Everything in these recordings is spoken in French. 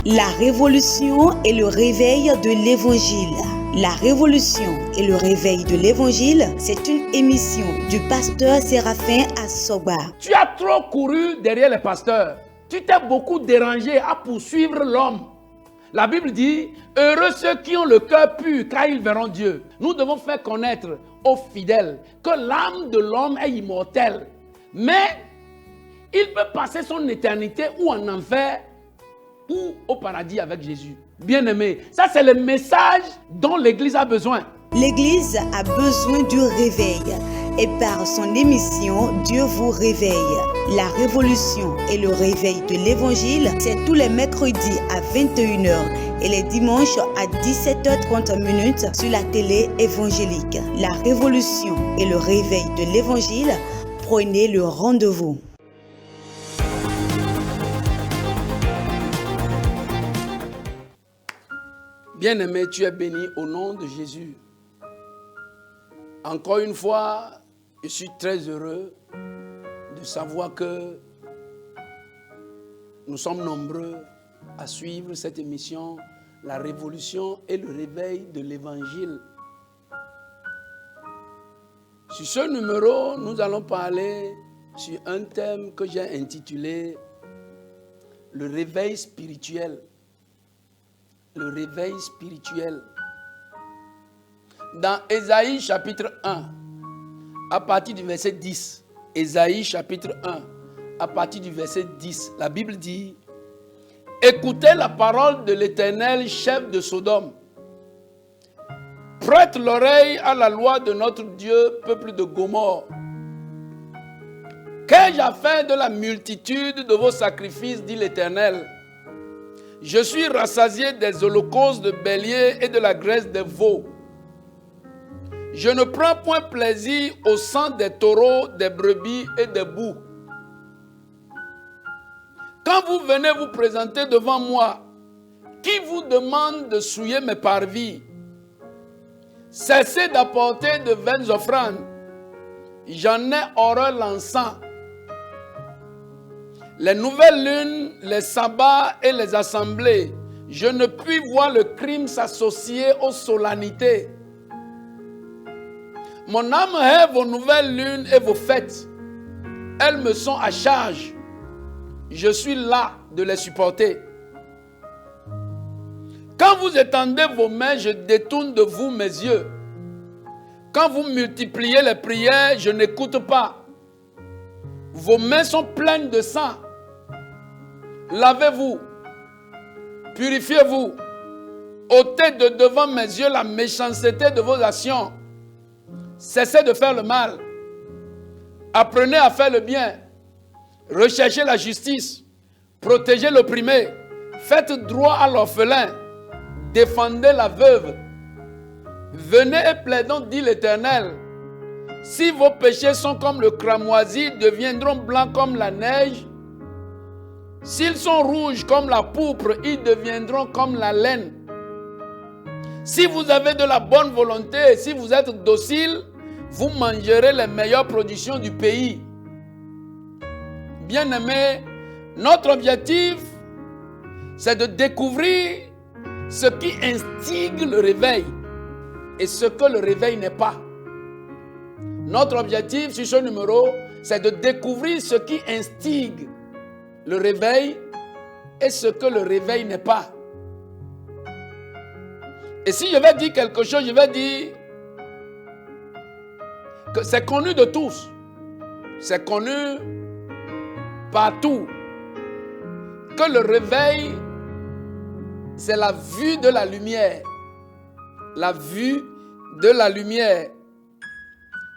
La révolution et le réveil de l'évangile. La révolution et le réveil de l'évangile, c'est une émission du pasteur Séraphin Assoba. Tu as trop couru derrière les pasteurs. Tu t'es beaucoup dérangé à poursuivre l'homme. La Bible dit, heureux ceux qui ont le cœur pur, car ils verront Dieu. Nous devons faire connaître aux fidèles que l'âme de l'homme est immortelle. Mais il peut passer son éternité ou en enfer ou au paradis avec Jésus. Bien-aimé, ça c'est le message dont l'Église a besoin. L'Église a besoin du réveil. Et par son émission, Dieu vous réveille. La révolution et le réveil de l'évangile, c'est tous les mercredis à 21h et les dimanches à 17h30 sur la télé évangélique. La révolution et le réveil de l'évangile, prenez le rendez-vous. Bien-aimé, tu es béni au nom de Jésus. Encore une fois, je suis très heureux de savoir que nous sommes nombreux à suivre cette émission, la révolution et le réveil de l'évangile. Sur ce numéro, nous allons parler sur un thème que j'ai intitulé le réveil spirituel. Le réveil spirituel. Dans Ésaïe chapitre 1, à partir du verset 10, Ésaïe chapitre 1, à partir du verset 10, la Bible dit, « Écoutez la parole de l'Éternel, chef de Sodome. Prête l'oreille à la loi de notre Dieu, peuple de Gomorrhe. Qu'ai-je à faire de la multitude de vos sacrifices, dit l'Éternel. Je suis rassasié des holocaustes de béliers et de la graisse des veaux. Je ne prends point plaisir au sang des taureaux, des brebis et des boucs. Quand vous venez vous présenter devant moi, qui vous demande de souiller mes parvis? Cessez d'apporter de vaines offrandes. J'en ai horreur l'encens. Les nouvelles lunes, les sabbats et les assemblées, je ne puis voir le crime s'associer aux solennités. Mon âme hait vos nouvelles lunes et vos fêtes. Elles me sont à charge. Je suis là de les supporter. Quand vous étendez vos mains, je détourne de vous mes yeux. Quand vous multipliez les prières, je n'écoute pas. Vos mains sont pleines de sang. Lavez-vous, purifiez-vous, ôtez de devant mes yeux la méchanceté de vos actions. Cessez de faire le mal. Apprenez à faire le bien. Recherchez la justice. Protégez l'opprimé. Faites droit à l'orphelin. Défendez la veuve. Venez et plaidons, dit l'Éternel. Si vos péchés sont comme le cramoisi, deviendront blancs comme la neige. S'ils sont rouges comme la pourpre, ils deviendront comme la laine. Si vous avez de la bonne volonté et si vous êtes docile, vous mangerez les meilleures productions du pays. Bien-aimés, notre objectif, c'est de découvrir ce qui instigue le réveil et ce que le réveil n'est pas. Notre objectif sur ce numéro, c'est de découvrir ce qui instigue le réveil et ce que le réveil n'est pas. Et si je vais dire quelque chose, je vais dire que c'est connu de tous. C'est connu partout. Que le réveil, c'est la vue de la lumière. La vue de la lumière.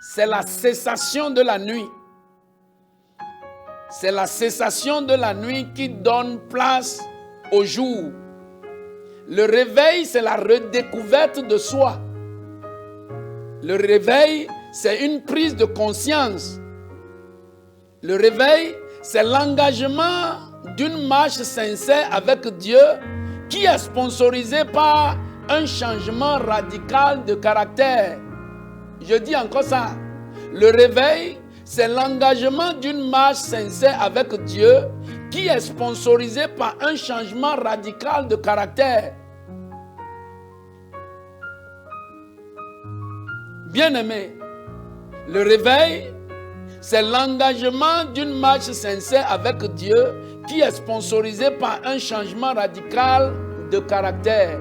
C'est la cessation de la nuit. C'est la cessation de la nuit qui donne place au jour. Le réveil, c'est la redécouverte de soi. Le réveil, c'est une prise de conscience. Le réveil, c'est l'engagement d'une marche sincère avec Dieu qui est sponsorisé par un changement radical de caractère. Je dis encore ça. Le réveil, c'est l'engagement d'une marche sincère avec Dieu qui est sponsorisé par un changement radical de caractère. Bien-aimé, le réveil, c'est l'engagement d'une marche sincère avec Dieu qui est sponsorisé par un changement radical de caractère,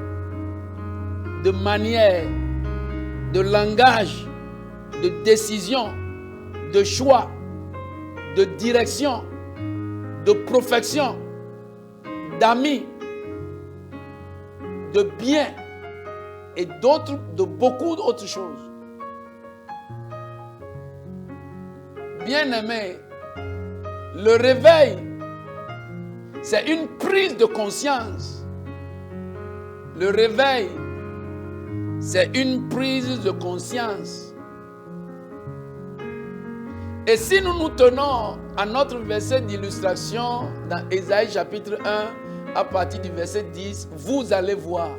de manière, de langage, de décision, de choix, de direction, de profession, d'amis, de biens et de beaucoup d'autres choses. Bien-aimé, le réveil, c'est une prise de conscience. Le réveil, c'est une prise de conscience. Et si nous nous tenons à notre verset d'illustration dans Ésaïe chapitre 1, à partir du verset 10, vous allez voir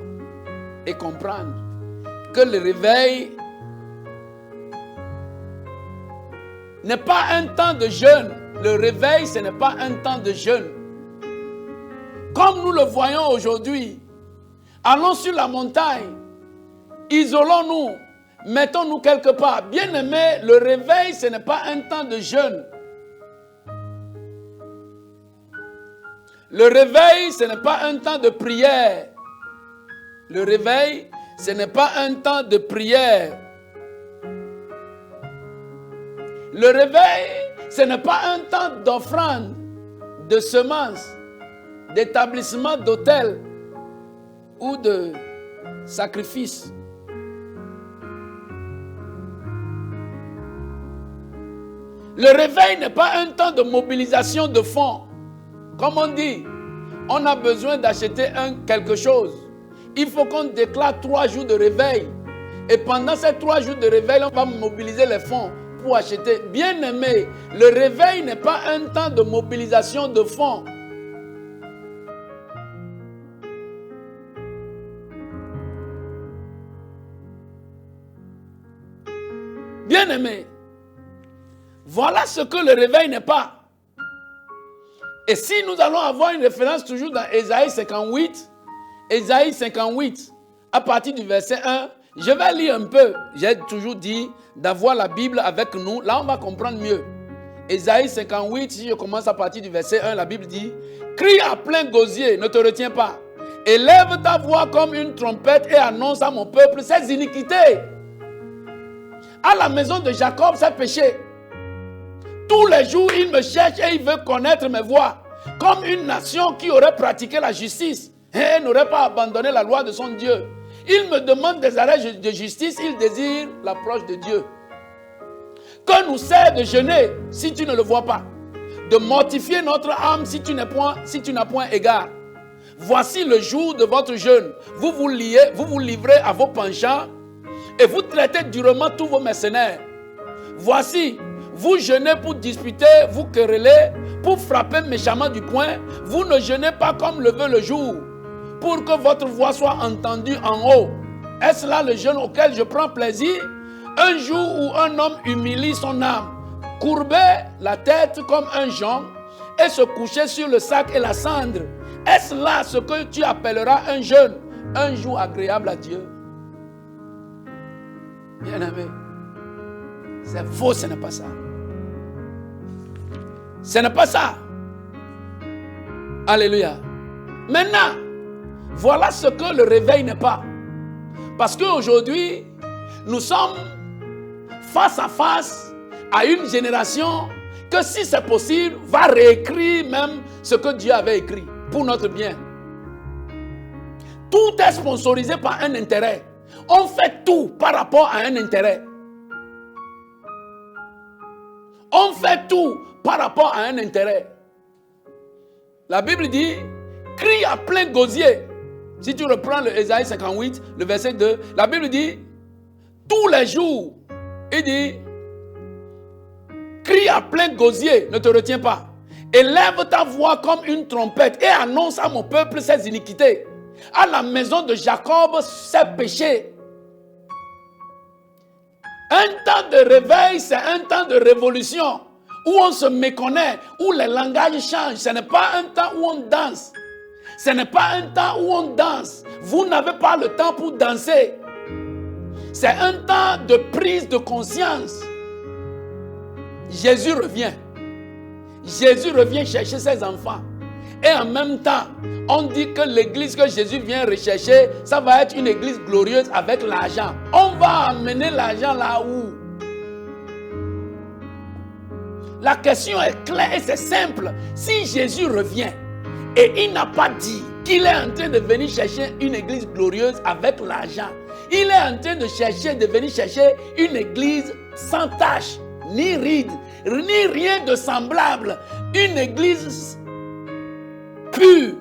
et comprendre que le réveil n'est pas un temps de jeûne. Le réveil, ce n'est pas un temps de jeûne. Comme nous le voyons aujourd'hui, allons sur la montagne, isolons-nous, mettons-nous quelque part. Bien-aimé, le réveil, ce n'est pas un temps de jeûne. Le réveil, ce n'est pas un temps de prière. Le réveil, ce n'est pas un temps de prière. Le réveil, ce n'est pas un temps d'offrande, de semences, d'établissement d'hôtel ou de sacrifice. Le réveil n'est pas un temps de mobilisation de fonds. Comme on dit, on a besoin d'acheter quelque chose. Il faut qu'on déclare 3 jours de réveil. Et pendant ces 3 jours de réveil, on va mobiliser les fonds pour acheter. Bien-aimé, le réveil n'est pas un temps de mobilisation de fonds. Bien-aimé, voilà ce que le réveil n'est pas. Et si nous allons avoir une référence toujours dans Ésaïe 58, à partir du verset 1, je vais lire un peu. J'ai toujours dit d'avoir la Bible avec nous. Là, on va comprendre mieux. Ésaïe 58, si je commence à partir du verset 1, la Bible dit « Crie à plein gosier, ne te retiens pas. Élève ta voix comme une trompette et annonce à mon peuple ses iniquités. À la maison de Jacob, ses péchés. Tous les jours, il me cherche et il veut connaître mes voies. Comme une nation qui aurait pratiqué la justice et n'aurait pas abandonné la loi de son Dieu. Il me demande des arrêts de justice, il désire l'approche de Dieu. Que nous sert de jeûner si tu ne le vois pas, de mortifier notre âme si tu n'as point égard. Voici le jour de votre jeûne. Vous vous livrez à vos penchants et vous traitez durement tous vos mercenaires. Voici, vous jeûnez pour disputer, vous querellez, pour frapper méchamment du poing. Vous ne jeûnez pas comme le veut le jour, pour que votre voix soit entendue en haut. Est-ce là le jeûne auquel je prends plaisir? Un jour où un homme humilie son âme, courber la tête comme un jonc et se coucher sur le sac et la cendre. Est-ce là ce que tu appelleras un jeûne, un jour agréable à Dieu? Bien-aimé, c'est faux, ce n'est pas ça. Ce n'est pas ça. Alléluia. Maintenant, voilà ce que le réveil n'est pas. Parce qu'aujourd'hui, nous sommes face à face à une génération que, si c'est possible, va réécrire même ce que Dieu avait écrit pour notre bien. Tout est sponsorisé par un intérêt. On fait tout par rapport à un intérêt. On fait tout par rapport à un intérêt. La Bible dit, crie à plein gosier. Si tu reprends le Ésaïe 58, le verset 2, la Bible dit, tous les jours, il dit, crie à plein gosier, ne te retiens pas. Élève ta voix comme une trompette et annonce à mon peuple ses iniquités. À la maison de Jacob, ses péchés. Un temps de réveil, c'est un temps de révolution, où on se méconnaît, où les langages changent. Ce n'est pas un temps où on danse. Ce n'est pas un temps où on danse. Vous n'avez pas le temps pour danser. C'est un temps de prise de conscience. Jésus revient. Jésus revient chercher ses enfants. Et en même temps, on dit que l'église que Jésus vient rechercher, ça va être une église glorieuse avec l'argent. On va amener l'argent là où? La question est claire et c'est simple. Si Jésus revient et il n'a pas dit qu'il est en train de venir chercher une église glorieuse avec l'argent, il est en train de venir chercher une église sans tache, ni ride, ni rien de semblable. Une église pure,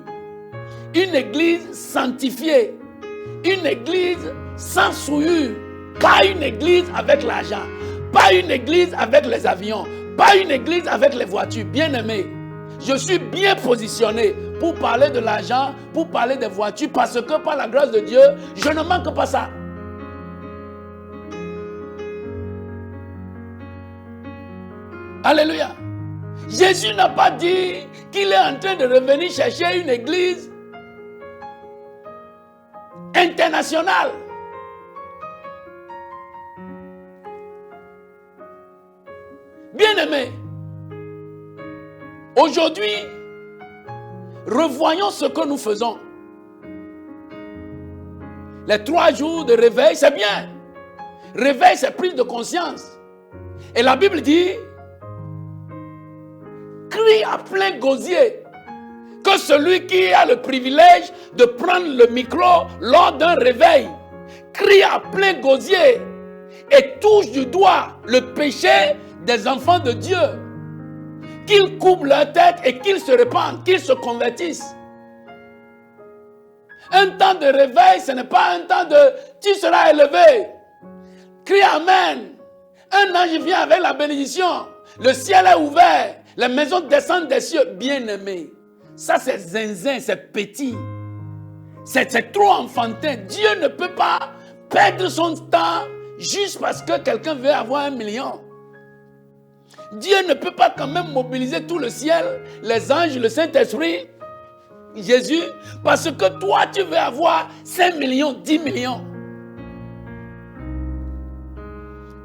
une église sanctifiée, une église sans souillure, pas une église avec l'argent, pas une église avec les avions, pas une église avec les voitures. Bien-aimés, je suis bien positionné pour parler de l'argent, pour parler des voitures, parce que par la grâce de Dieu, je ne manque pas ça. Alléluia. Jésus n'a pas dit qu'il est en train de revenir chercher une église internationale. Bien-aimés, aujourd'hui, revoyons ce que nous faisons. Les 3 jours de réveil, c'est bien. Réveil, c'est prise de conscience. Et la Bible dit, crie à plein gosier, que celui qui a le privilège de prendre le micro lors d'un réveil, crie à plein gosier et touche du doigt le péché des enfants de Dieu, qu'ils coupent leur tête et qu'ils se répandent, qu'ils se convertissent. Un temps de réveil, ce n'est pas un temps de « tu seras élevé ». Crie Amen. Un ange vient avec la bénédiction. Le ciel est ouvert. Les maisons descendent des cieux. Bien-aimés, ça c'est zinzin, c'est petit. C'est trop enfantin. Dieu ne peut pas perdre son temps juste parce que quelqu'un veut avoir 1 million. Dieu ne peut pas quand même mobiliser tout le ciel, les anges, le Saint-Esprit, Jésus, parce que toi tu veux avoir 5 millions, 10 millions.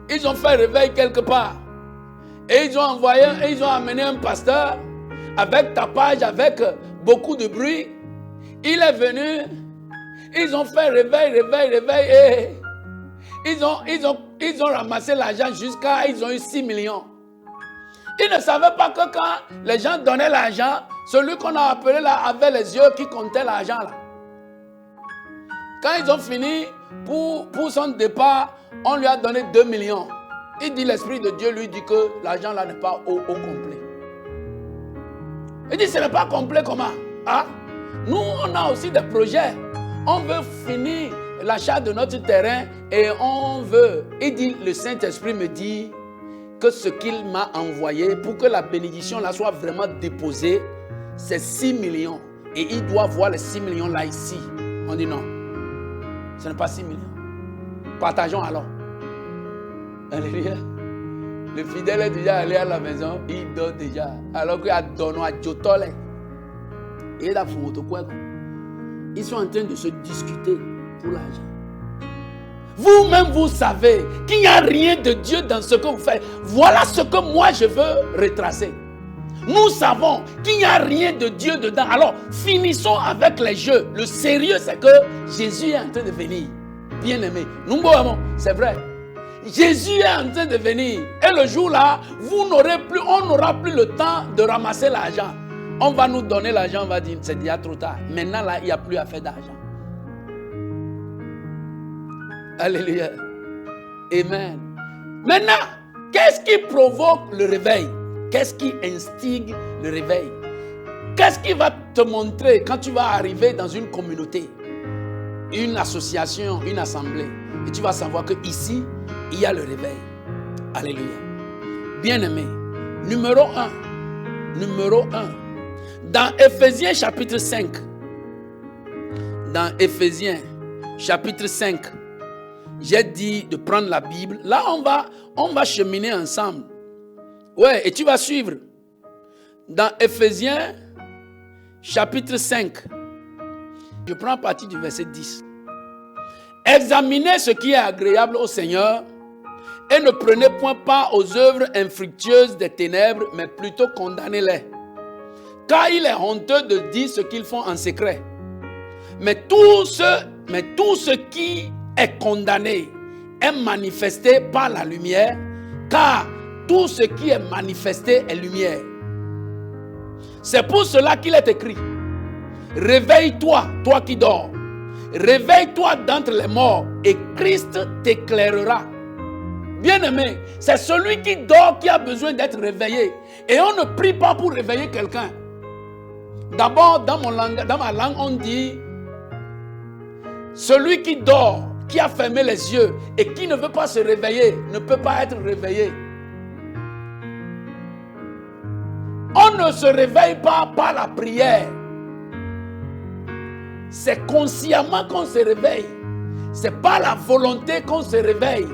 Ils ont fait réveil quelque part. Et ils ont amené un pasteur avec tapage, avec beaucoup de bruit. Il est venu. Ils ont fait réveil. Et ils ont ramassé l'argent jusqu'à, ils ont eu 6 millions. Ils ne savaient pas que quand les gens donnaient l'argent, celui qu'on a appelé là avait les yeux qui comptaient l'argent là. Quand ils ont fini, pour son départ, on lui a donné 2 millions. Il dit, l'Esprit de Dieu lui dit que l'argent là n'est pas au complet. Il dit, ce n'est pas complet comment? Ah? Nous, on a aussi des projets. On veut finir l'achat de notre terrain et on veut. Il dit, le Saint-Esprit me dit que ce qu'il m'a envoyé pour que la bénédiction là soit vraiment déposée, c'est 6 millions. Et il doit voir les 6 millions là ici. On dit non, ce n'est pas 6 millions. Partageons alors. Alléluia. Le fidèle est déjà allé à la maison, il dort déjà. Alors qu'il a donné à Jotole. Et il a fait quoi? Ils sont en train de se discuter pour l'argent. Vous-même, vous savez qu'il n'y a rien de Dieu dans ce que vous faites. Voilà ce que moi je veux retracer. Nous savons qu'il n'y a rien de Dieu dedans. Alors, finissons avec les jeux. Le sérieux, c'est que Jésus est en train de venir. Bien-aimé. C'est vrai. Jésus est en train de venir. Et le jour-là, on n'aura plus le temps de ramasser l'argent. On va nous donner l'argent, on va dire, c'est déjà trop tard. Maintenant, là, il n'y a plus à faire d'argent. Alléluia. Amen. Maintenant, qu'est-ce qui provoque le réveil? Qu'est-ce qui instigue le réveil? Qu'est-ce qui va te montrer quand tu vas arriver dans une communauté, une association, une assemblée, et tu vas savoir qu'ici, il y a le réveil. Alléluia. Bien-aimé, numéro 1. Dans Éphésiens chapitre 5. Dans Éphésiens chapitre 5. J'ai dit de prendre la Bible. Là, on va cheminer ensemble. Ouais, et tu vas suivre. Dans Éphésiens, chapitre 5, je prends partie du verset 10. Examinez ce qui est agréable au Seigneur et ne prenez point part aux œuvres infructueuses des ténèbres, mais plutôt condamnez-les. Car il est honteux de dire ce qu'ils font en secret. Mais tout ce qui est condamné est manifesté par la lumière, car tout ce qui est manifesté est lumière. C'est pour cela qu'il est écrit: réveille-toi, toi qui dors. Réveille-toi d'entre les morts et Christ t'éclairera. Bien-aimé, c'est celui qui dort qui a besoin d'être réveillé. Et on ne prie pas pour réveiller quelqu'un. D'abord, dans ma langue, on dit: celui qui dort, qui a fermé les yeux et qui ne veut pas se réveiller, ne peut pas être réveillé. On ne se réveille pas par la prière. C'est consciemment qu'on se réveille. C'est pas la volonté qu'on se réveille.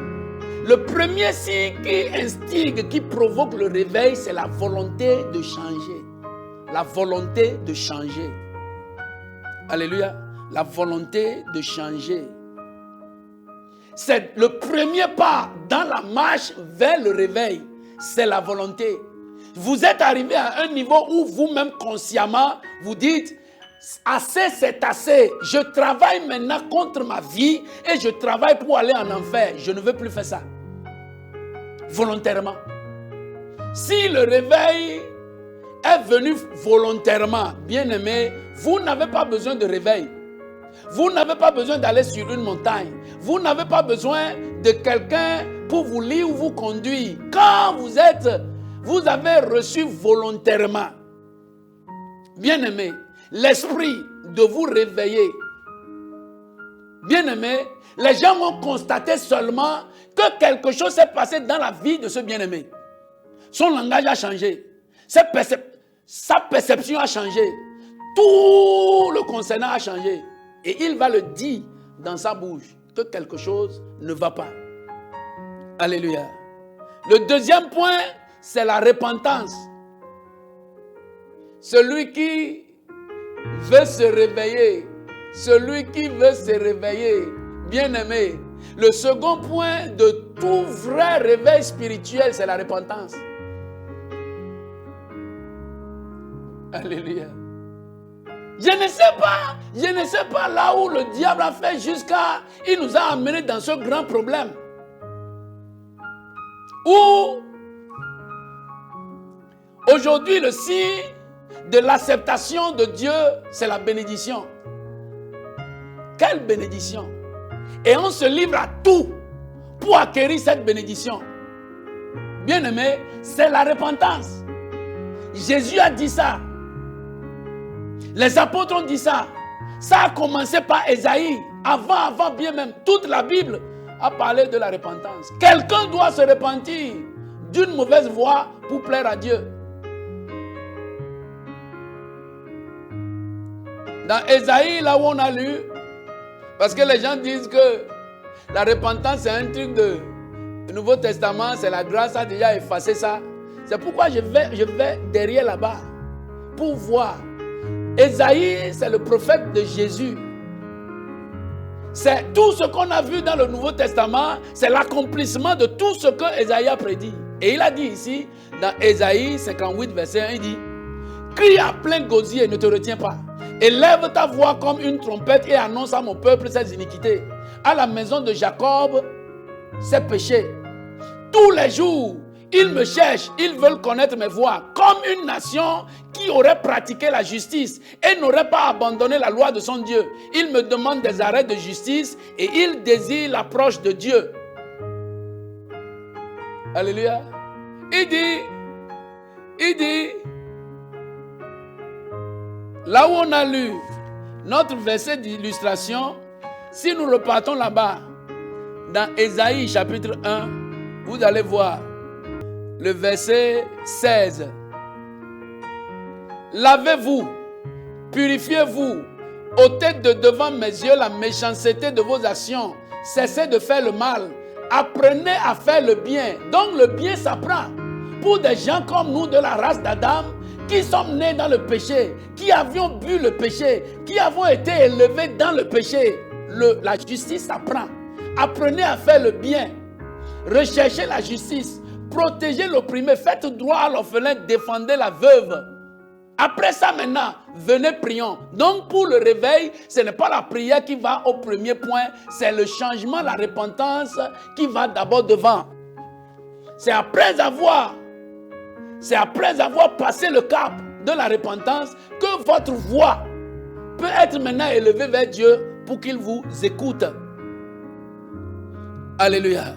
Le premier signe qui instigue, qui provoque le réveil, c'est la volonté de changer. La volonté de changer. Alléluia. La volonté de changer. C'est le premier pas dans la marche vers le réveil. C'est la volonté. Vous êtes arrivé à un niveau où vous-même consciemment, vous dites: assez, c'est assez. Je travaille maintenant contre ma vie et je travaille pour aller en enfer. Je ne veux plus faire ça. Volontairement. Si le réveil est venu volontairement, bien-aimé, vous n'avez pas besoin de réveil. Vous n'avez pas besoin d'aller sur une montagne. Vous n'avez pas besoin de quelqu'un pour vous lire ou vous conduire. Quand vous avez reçu volontairement, bien-aimé, l'esprit de vous réveiller. Bien-aimé, les gens vont constater seulement que quelque chose s'est passé dans la vie de ce bien-aimé. Son langage a changé. Sa perception a changé. Tout le concernant a changé. Et il va le dire dans sa bouche que quelque chose ne va pas. Alléluia. Le deuxième point, c'est la repentance. Celui qui veut se réveiller, bien-aimé, le second point de tout vrai réveil spirituel, c'est la repentance. Alléluia. Je ne sais pas là où le diable a fait jusqu'à... Il nous a amenés dans ce grand problème. Où aujourd'hui le signe de l'acceptation de Dieu, c'est la bénédiction. Quelle bénédiction! Et on se livre à tout pour acquérir cette bénédiction. Bien-aimé, c'est la repentance. Jésus a dit ça. Les apôtres ont dit ça. Ça a commencé par Ésaïe. Avant bien même, toute la Bible a parlé de la repentance. Quelqu'un doit se repentir d'une mauvaise voie pour plaire à Dieu. Dans Ésaïe, là où on a lu, parce que les gens disent que la repentance c'est un truc du Nouveau Testament, c'est la grâce a déjà effacé ça. C'est pourquoi je vais derrière là-bas pour voir. Ésaïe, c'est le prophète de Jésus. C'est tout ce qu'on a vu dans le Nouveau Testament, c'est l'accomplissement de tout ce que Ésaïe a prédit. Et il a dit ici, dans Ésaïe 58, verset 1, il dit: crie à plein gosier, ne te retiens pas. Élève ta voix comme une trompette et annonce à mon peuple ses iniquités. À la maison de Jacob, ses péchés. Tous les jours, ils me cherchent, ils veulent connaître mes voies. Comme une nation qui aurait pratiqué la justice et n'aurait pas abandonné la loi de son Dieu. Ils me demandent des arrêts de justice et ils désirent l'approche de Dieu. Alléluia. Il dit, là où on a lu notre verset d'illustration, si nous repartons là-bas, dans Ésaïe chapitre 1, vous allez voir le verset 16. Lavez-vous, purifiez-vous, ôtez de devant mes yeux la méchanceté de vos actions, cessez de faire le mal, apprenez à faire le bien. Donc le bien s'apprend. pour des gens comme nous de la race d'Adam, qui sommes nés dans le péché, qui avions bu le péché, qui avons été élevés dans le péché. La justice apprend. Apprenez à faire le bien. Recherchez la justice. Protégez l'opprimé. Faites droit à l'orphelin. Défendez la veuve. Après ça maintenant, venez prions. Donc pour le réveil, ce n'est pas la prière qui va au premier point. C'est le changement, la repentance qui va d'abord devant. C'est après avoir passé le cap de la repentance que votre voix peut être maintenant élevée vers Dieu pour qu'il vous écoute. Alléluia.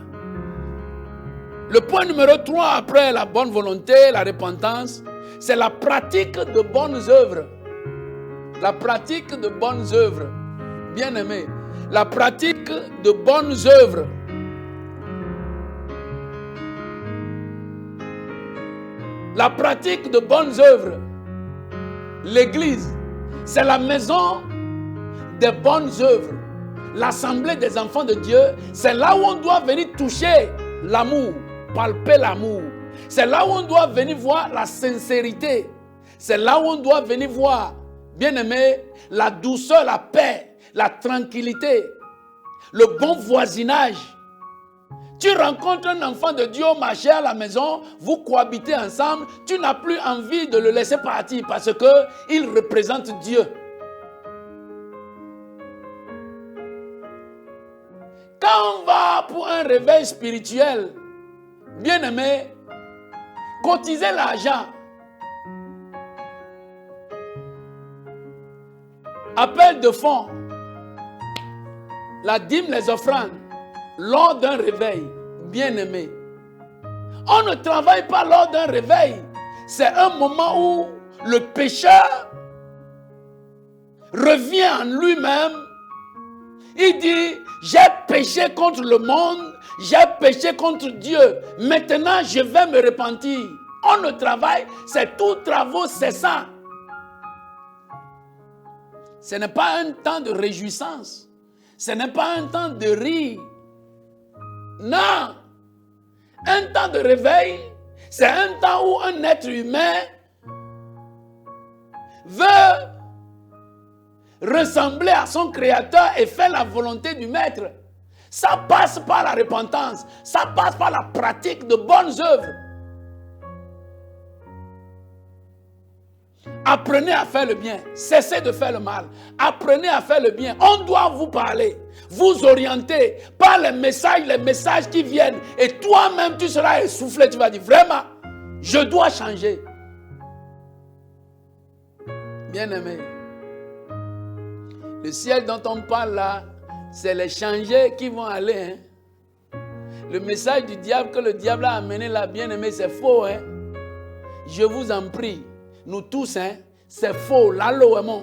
Le point numéro 3 après la bonne volonté, la repentance, c'est la pratique de bonnes œuvres. La pratique de bonnes œuvres. Bien-aimé, la pratique de bonnes œuvres. La pratique de bonnes œuvres. L'église, c'est la maison des bonnes œuvres. L'assemblée des enfants de Dieu, c'est là où on doit venir toucher l'amour, palper l'amour. C'est là où on doit venir voir la sincérité. C'est là où on doit venir voir, bien-aimé, la douceur, la paix, la tranquillité, le bon voisinage. Tu rencontres un enfant de Dieu au marché à la maison, vous cohabitez ensemble, tu n'as plus envie de le laisser partir parce qu'il représente Dieu. Quand on va pour un réveil spirituel, bien-aimé, cotisez l'argent. Appel de fonds, la dîme, les offrandes, lors d'un réveil, bien-aimé. On ne travaille pas lors d'un réveil. C'est un moment où le pécheur revient en lui-même. Il dit, j'ai péché contre le monde, j'ai péché contre Dieu. Maintenant, je vais me repentir. On ne travaille, c'est tout travaux cessants. Ce n'est pas un temps de réjouissance. Ce n'est pas un temps de rire. Non. Un temps de réveil, c'est un temps où un être humain veut ressembler à son Créateur et faire la volonté du Maître. Ça passe par la repentance. Ça passe par la pratique de bonnes œuvres. Apprenez à faire le bien. Cessez de faire le mal. Apprenez à faire le bien. On doit vous parler, vous orienter par les messages qui viennent. Et toi-même, tu seras essoufflé. Tu vas dire, vraiment, je dois changer. Bien-aimé, le ciel dont on parle là, c'est les changés qui vont aller. Le message du diable que le diable a amené là, bien-aimé, c'est faux. Je vous en prie. Nous tous, c'est faux. L'alloement,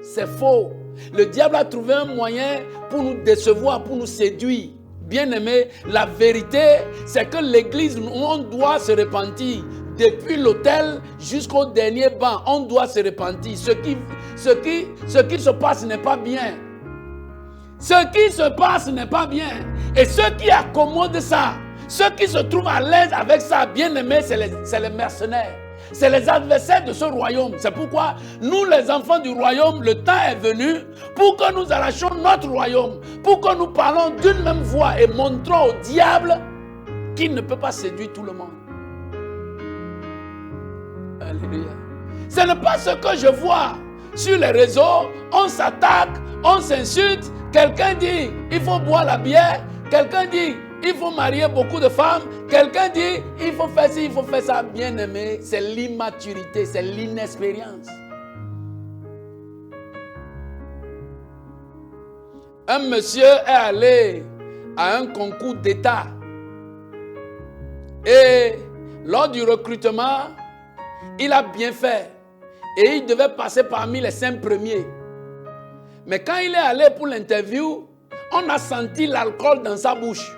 c'est faux. Le diable a trouvé un moyen pour nous décevoir, pour nous séduire. Bien-aimé, la vérité, c'est que l'église, on doit se repentir. Depuis l'autel jusqu'au dernier banc, on doit se repentir. Ce qui se passe n'est pas bien. Ce qui se passe n'est pas bien. Et ceux qui accommodent ça, ceux qui se trouvent à l'aise avec ça, bien-aimé, c'est les mercenaires. C'est les adversaires de ce royaume. C'est pourquoi nous, les enfants du royaume, le temps est venu pour que nous arrachions notre royaume, pour que nous parlons d'une même voix et montrons au diable qu'il ne peut pas séduire tout le monde. Alléluia. Ce n'est pas ce que je vois sur les réseaux. On s'attaque, on s'insulte. Quelqu'un dit, il faut boire la bière. Quelqu'un dit, il faut marier beaucoup de femmes. Quelqu'un dit, il faut faire ci, il faut faire ça. Bien-aimé, c'est l'immaturité, c'est l'inexpérience. Un monsieur est allé à un concours d'État. Et lors du recrutement, il a bien fait. Et il devait passer parmi les 5 premiers. Mais quand il est allé pour l'interview, on a senti l'alcool dans sa bouche.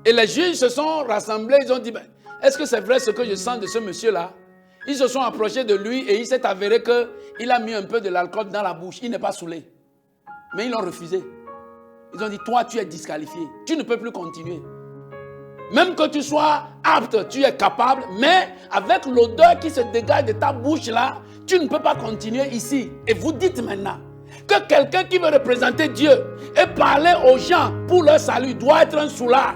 Et les juges se sont rassemblés, ils ont dit, est-ce que c'est vrai ce que je sens de ce monsieur-là? Ils se sont approchés de lui et il s'est avéré qu'il a mis un peu de l'alcool dans la bouche. Il n'est pas saoulé. Mais ils l'ont refusé. Ils ont dit, toi tu es disqualifié. Tu ne peux plus continuer. Même que tu sois apte, tu es capable, mais avec l'odeur qui se dégage de ta bouche là, tu ne peux pas continuer ici. Et vous dites maintenant que quelqu'un qui veut représenter Dieu et parler aux gens pour leur salut doit être un soulard.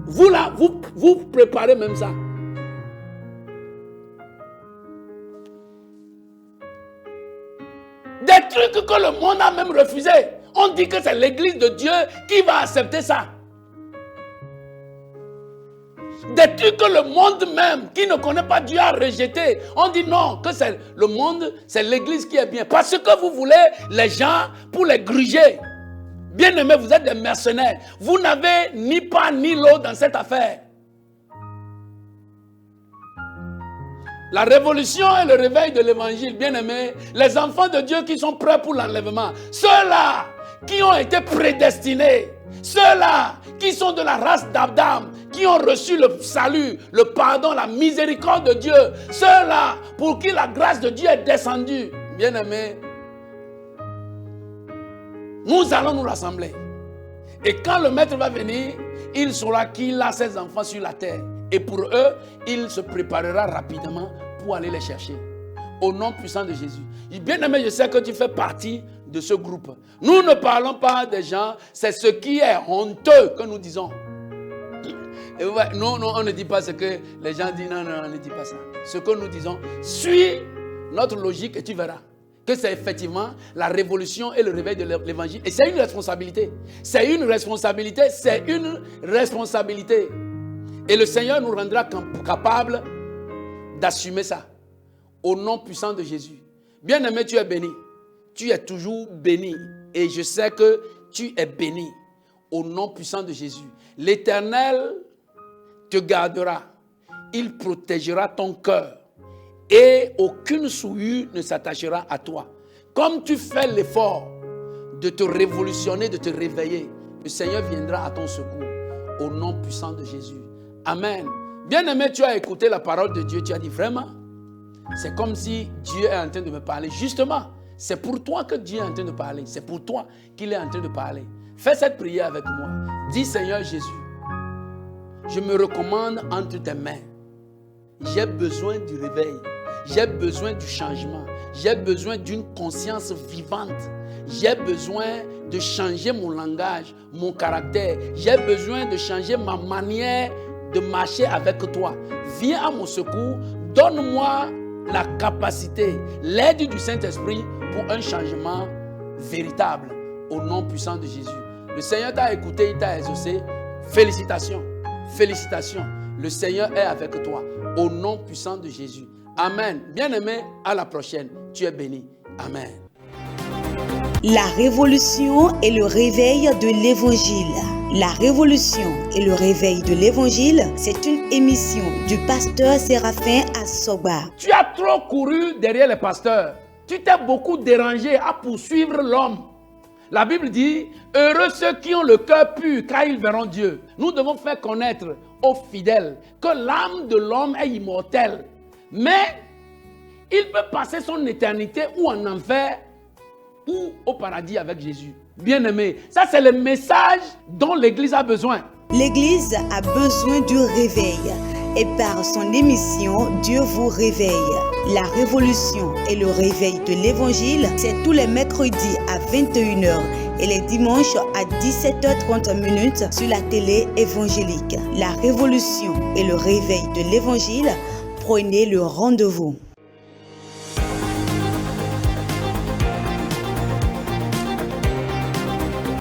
Vous là, vous préparez même ça. Des trucs que le monde a même refusé. On dit que c'est l'église de Dieu qui va accepter ça. Des trucs que le monde même, qui ne connaît pas Dieu, a rejeté. On dit non, que c'est le monde, c'est l'église qui est bien. Parce que vous voulez les gens pour les gruger. Bien aimés, vous êtes des mercenaires. Vous n'avez ni pas ni l'autre dans cette affaire. La révolution et le réveil de l'évangile, bien aimés, les enfants de Dieu qui sont prêts pour l'enlèvement, ceux-là qui ont été prédestinés, ceux-là qui sont de la race d'Adam, qui ont reçu le salut, le pardon, la miséricorde de Dieu, ceux-là pour qui la grâce de Dieu est descendue, bien aimés, nous allons nous rassembler. Et quand le maître va venir, il saura qu'il a ses enfants sur la terre. Et pour eux, il se préparera rapidement pour aller les chercher. Au nom puissant de Jésus. Bien aimé, je sais que tu fais partie de ce groupe. Nous ne parlons pas des gens, c'est ce qui est honteux que nous disons. Et non, on ne dit pas ce que les gens disent. Non, on ne dit pas ça. Ce que nous disons, suis notre logique et tu verras que c'est effectivement la révolution et le réveil de l'évangile. Et c'est une responsabilité. C'est une responsabilité. C'est une responsabilité. Et le Seigneur nous rendra capables d'assumer ça. Au nom puissant de Jésus. Bien-aimé, tu es béni. Tu es toujours béni. Et je sais que tu es béni. Au nom puissant de Jésus. L'Éternel te gardera. Il protégera ton cœur. Et aucune souillure ne s'attachera à toi. Comme tu fais l'effort de te révolutionner, de te réveiller, le Seigneur viendra à ton secours. Au nom puissant de Jésus. Amen. Bien-aimé, tu as écouté la parole de Dieu, tu as dit vraiment, c'est comme si Dieu est en train de me parler. Justement, c'est pour toi que Dieu est en train de parler. C'est pour toi qu'il est en train de parler. Fais cette prière avec moi. Dis, Seigneur Jésus, je me recommande entre tes mains. J'ai besoin du réveil. J'ai besoin du changement. J'ai besoin d'une conscience vivante. J'ai besoin de changer mon langage, mon caractère. J'ai besoin de changer ma manière de marcher avec toi. Viens à mon secours. Donne-moi la capacité, l'aide du Saint-Esprit pour un changement véritable. Au nom puissant de Jésus. Le Seigneur t'a écouté, il t'a exaucé. Félicitations. Félicitations. Le Seigneur est avec toi. Au nom puissant de Jésus. Amen. Bien-aimé, à la prochaine. Tu es béni. Amen. La révolution et le réveil de l'évangile. La révolution et le réveil de l'évangile, c'est une émission du pasteur Séraphin Assoba. Tu as trop couru derrière les pasteurs. Tu t'es beaucoup dérangé à poursuivre l'homme. La Bible dit, heureux ceux qui ont le cœur pur, car ils verront Dieu. Nous devons faire connaître aux fidèles que l'âme de l'homme est immortelle. Mais il peut passer son éternité ou en enfer ou au paradis avec Jésus. Bien-aimé, ça c'est le message dont l'Église a besoin. L'Église a besoin du réveil. Et par son émission, Dieu vous réveille. La révolution et le réveil de l'évangile, c'est tous les mercredis à 21h et les dimanches à 17h30 sur la télé évangélique. La révolution et le réveil de l'évangile, prenez le rendez-vous.